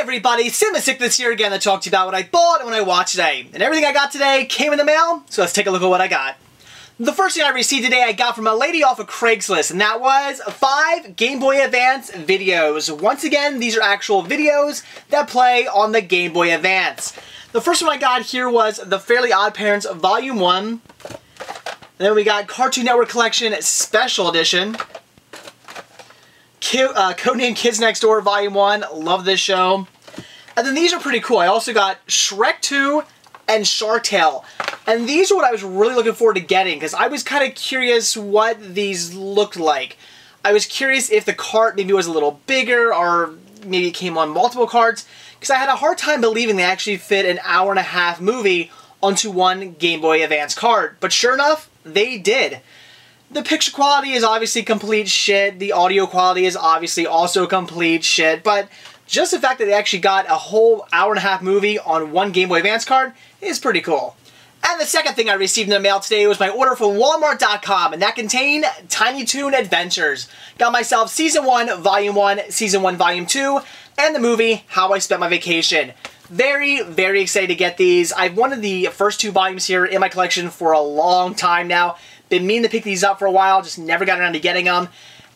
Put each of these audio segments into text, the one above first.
everybody, Cinemasick here again to talk to you about what I bought and what I watched today. And everything I got today came in the mail, so let's take a look at what I got. The first thing I received today I got from a lady off of Craigslist, and that was 5 Game Boy Advance videos. Once again, these are actual videos that play on the Game Boy Advance. The first one I got here was The Fairly Odd Parents Volume 1. And then we got Cartoon Network Collection Special Edition. Codename Kids Next Door Volume 1. Love this show. And then these are pretty cool. I also got Shrek 2 and Shark Tale. And these are what I was really looking forward to getting, because I was kind of curious what these looked like. I was curious if the cart maybe was a little bigger, or maybe it came on multiple carts, because I had a hard time believing they actually fit an hour-and-a-half movie onto one Game Boy Advance cart. But sure enough, they did. The picture quality is obviously complete shit. The audio quality is obviously also complete shit. But just the fact that they actually got a whole hour-and-a-half movie on one Game Boy Advance card is pretty cool. And the second thing I received in the mail today was my order from Walmart.com, and that contained Tiny Toon Adventures. Got myself Season 1, Volume 1, Season 1, Volume 2, and the movie How I Spent My Vacation. Very, very excited to get these. I've wanted the first 2 volumes here in my collection for a long time now. Been meaning to pick these up for a while, just never got around to getting them.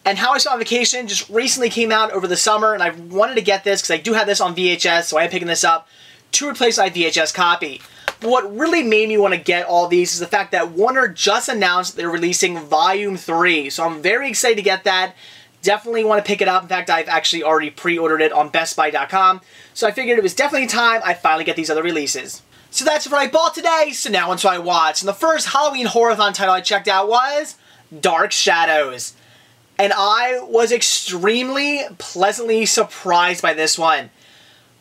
And How I Spent My Vacation just recently came out over the summer, and I wanted to get this because I do have this on VHS, so I am picking this up to replace my VHS copy. But what really made me want to get all these is the fact that Warner just announced they're releasing Volume 3. So I'm very excited to get that. Definitely want to pick it up. In fact, I've actually already pre-ordered it on BestBuy.com. So I figured it was definitely time I finally get these other releases. So that's what I bought today, so now on to what I watched. And the first Halloween horror-thon title I checked out was Dark Shadows. And I was extremely pleasantly surprised by this one.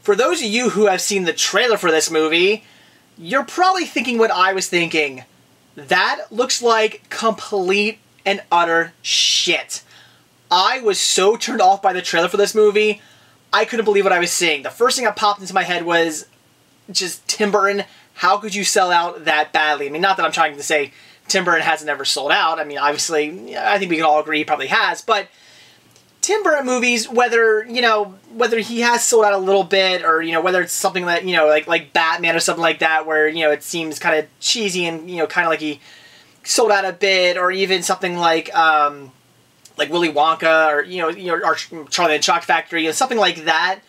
For those of you who have seen the trailer for this movie, you're probably thinking what I was thinking. That looks like complete and utter shit. I was so turned off by the trailer for this movie, I couldn't believe what I was seeing. The first thing that popped into my head was just Tim Burton. How could you sell out that badly? I mean, not that I'm trying to say Tim Burton hasn't ever sold out. I mean, obviously, I think we can all agree he probably has, but Tim Burton movies, whether he has sold out a little bit, or, whether it's something that, like Batman or something like that, where, it seems kind of cheesy and, kind of like he sold out a bit, or even something like Willy Wonka, or Charlie and the Chocolate Factory, something like that.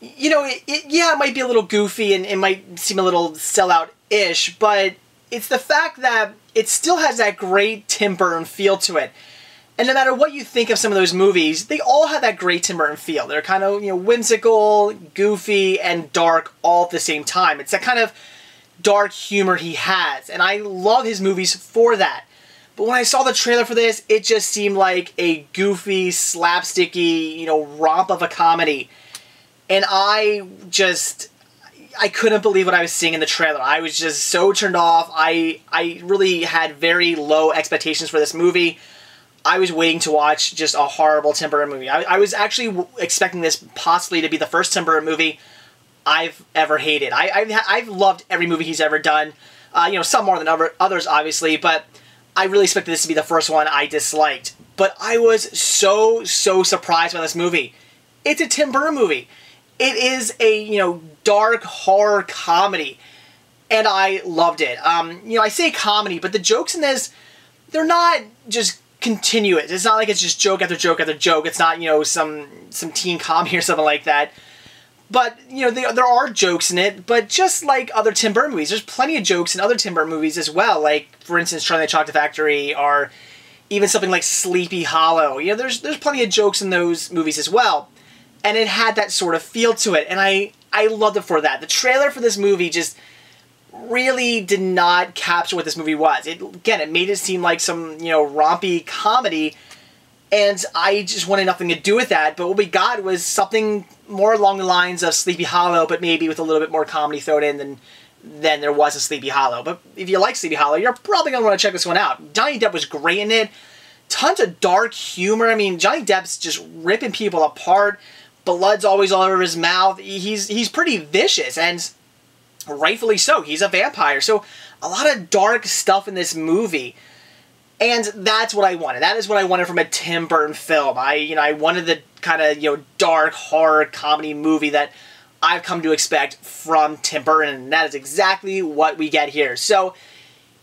It might be a little goofy and it might seem a little sellout-ish, but it's the fact that it still has that great Tim Burton feel to it. And no matter what you think of some of those movies, they all have that great Tim Burton feel. They're kind of, whimsical, goofy, and dark all at the same time. It's that kind of dark humor he has, and I love his movies for that. But when I saw the trailer for this, it just seemed like a goofy, slapsticky, romp of a comedy. And I couldn't believe what I was seeing in the trailer. I was just so turned off. I really had very low expectations for this movie. I was waiting to watch just a horrible Tim Burton movie. I was actually expecting this possibly to be the first Tim Burton movie I've ever hated. I've loved every movie he's ever done. Some more than others, obviously, but I really expected this to be the first one I disliked. But I was so surprised by this movie. It's a Tim Burton movie. It is a, dark horror comedy. And I loved it. I say comedy, but the jokes in this, they're not just continuous. It's not like it's just joke after joke after joke. It's not, some teen comedy or something like that. But, there are jokes in it, but just like other Tim Burton movies, there's plenty of jokes in other Tim Burton movies as well. Like, for instance, Charlie and the Chocolate Factory, or even something like Sleepy Hollow. There's plenty of jokes in those movies as well. And it had that sort of feel to it, and I loved it for that. The trailer for this movie just really did not capture what this movie was. It made it seem like some, rompy comedy, and I just wanted nothing to do with that. But what we got was something more along the lines of Sleepy Hollow, but maybe with a little bit more comedy thrown in than there was in Sleepy Hollow. But if you like Sleepy Hollow, you're probably going to want to check this one out. Johnny Depp was great in it. Tons of dark humor. I mean, Johnny Depp's just ripping people apart. Blood's always all over his mouth. He's pretty vicious, and rightfully so. He's a vampire. So a lot of dark stuff in this movie. And that's what I wanted. That is what I wanted from a Tim Burton film. I wanted the kind of, you know, dark horror comedy movie that I've come to expect from Tim Burton, and that is exactly what we get here. So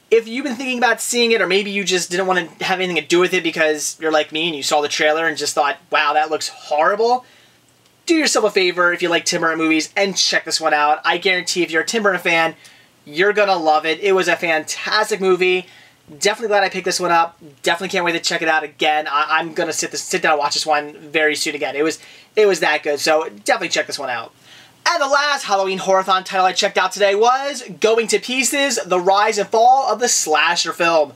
if you've been thinking about seeing it, or maybe you just didn't want to have anything to do with it because you're like me and you saw the trailer and just thought, wow, that looks horrible, do yourself a favor if you like Tim Burton movies and check this one out. I guarantee if you're a Tim Burton fan, you're gonna love it. It was a fantastic movie. Definitely glad I picked this one up. Definitely can't wait to check it out again. I'm gonna sit down and watch this one very soon again. It was that good, so definitely check this one out. And the last Halloween Horrorthon title I checked out today was Going to Pieces: The Rise and Fall of the Slasher Film.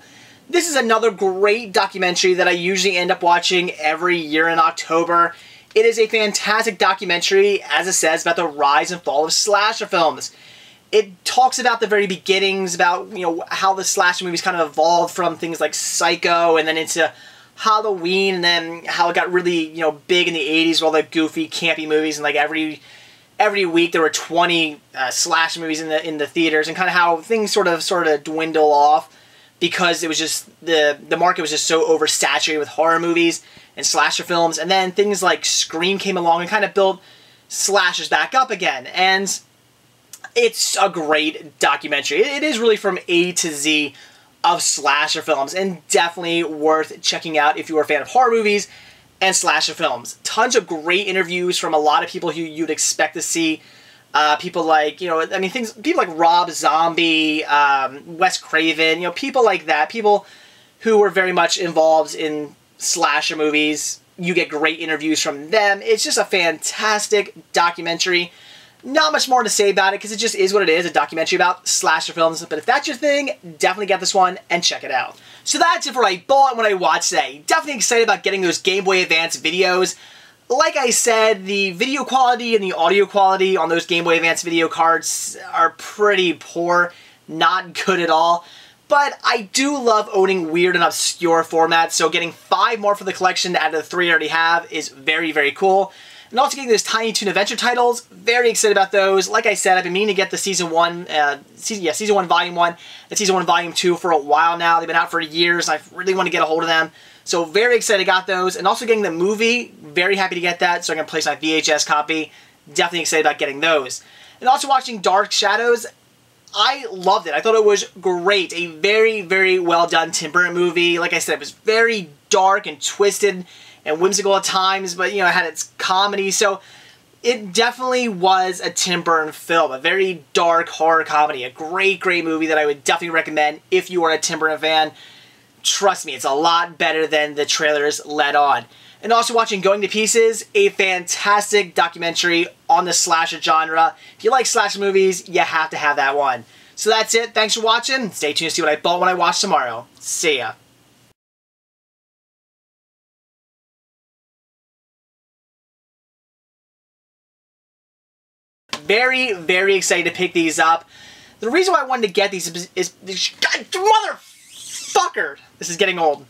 This is another great documentary that I usually end up watching every year in October. It is a fantastic documentary, as it says, about the rise and fall of slasher films. It talks about the very beginnings, about, you know, how the slasher movies kind of evolved from things like Psycho and then into Halloween, and then how it got really, you know, big in the 80s with all the goofy, campy movies, and like every week there were 20 slasher movies in the theaters, and kind of how things sort of dwindle off because it was just the market was just so oversaturated with horror movies and slasher films, and then things like Scream came along and kind of built slashers back up again. And it's a great documentary. It is really from A to Z of slasher films, and definitely worth checking out if you are a fan of horror movies and slasher films. Tons of great interviews from a lot of people who you'd expect to see. People like, you know, I mean, people like Rob Zombie, Wes Craven, you know, people like that. People who were very much involved in slasher movies. You get great interviews from them. It's just a fantastic documentary. Not much more to say about it because it just is what it is, a documentary about slasher films. But if that's your thing, definitely get this one and check it out. So that's it for what I bought and what I watched today. Definitely excited about getting those Game Boy Advance videos. Like I said, the video quality and the audio quality on those Game Boy Advance video cards are pretty poor. Not good at all. But I do love owning weird and obscure formats, so getting 5 more for the collection out of the 3 I already have is very, very cool. And also getting those Tiny Toon Adventure titles, very excited about those. Like I said, I've been meaning to get the Season 1 Volume 1 and Season 1 Volume 2 for a while now. They've been out for years, and I really want to get a hold of them. So very excited I got those. And also getting the movie, very happy to get that, so I can place my VHS copy. Definitely excited about getting those. And also watching Dark Shadows, I loved it. I thought it was great. A very, very well done Tim Burton movie. Like I said, it was very dark and twisted and whimsical at times, but, you know, it had its comedy. So it definitely was a Tim Burton film, a very dark horror comedy. A great, great movie that I would definitely recommend if you are a Tim Burton fan. Trust me, it's a lot better than the trailers let on. And also watching Going to Pieces, a fantastic documentary on the slasher genre. If you like slasher movies, you have to have that one. So that's it. Thanks for watching. Stay tuned to see what I bought when I watch tomorrow. See ya. Very, very excited to pick these up. The reason why I wanted to get these is God, motherfucker! This is getting old.